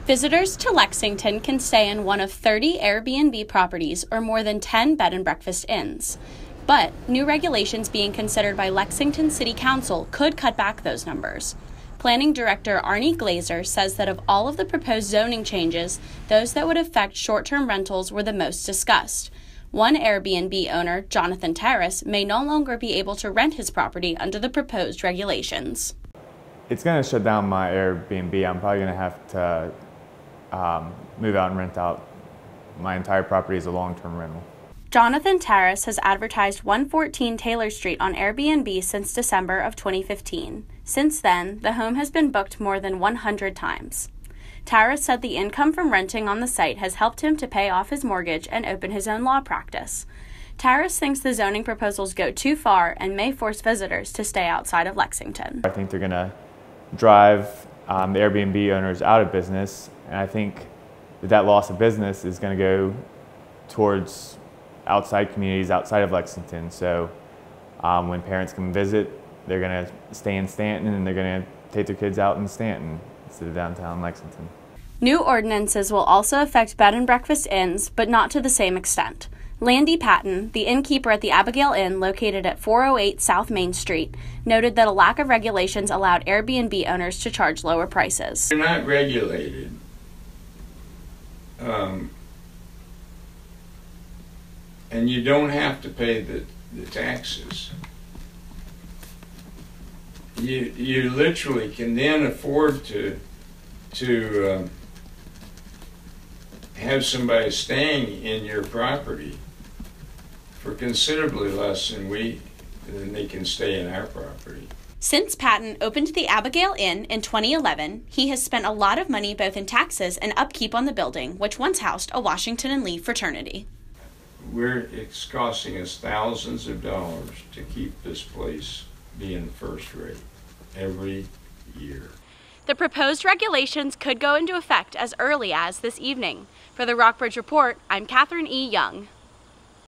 Visitors to Lexington can stay in one of 30 Airbnb properties or more than 10 bed and breakfast inns. But new regulations being considered by Lexington City Council could cut back those numbers. Planning Director Arnie Glazer says that of all of the proposed zoning changes, those that would affect short-term rentals were the most discussed. One Airbnb owner, Jonathan Terrace, may no longer be able to rent his property under the proposed regulations. It's going to shut down my Airbnb. I'm probably going to have to move out and rent out my entire property as a long-term rental. Jonathan Terrace has advertised 114 Taylor Street on Airbnb since December of 2015. Since then, the home has been booked more than 100 times. Terrace said the income from renting on the site has helped him to pay off his mortgage and open his own law practice. Terrace thinks the zoning proposals go too far and may force visitors to stay outside of Lexington. I think they're going to drive the Airbnb owners out of business, and I think that loss of business is going to go towards outside communities outside of Lexington. So when parents come visit, they're going to stay in Stanton and they're going to take their kids out in Stanton instead of downtown Lexington. New ordinances will also affect bed and breakfast inns, but not to the same extent. Landy Patton, the innkeeper at the Abigail Inn located at 408 South Main Street, noted that a lack of regulations allowed Airbnb owners to charge lower prices. They're not regulated. And you don't have to pay the taxes. You literally can then afford to have somebody staying in your property for considerably less than they can stay in our property. Since Patton opened the Abigail Inn in 2011, he has spent a lot of money both in taxes and upkeep on the building, which once housed a Washington and Lee fraternity. It's costing us thousands of dollars to keep this place being first rate every year. The proposed regulations could go into effect as early as this evening. For the Rockbridge Report, I'm Catherine E. Young.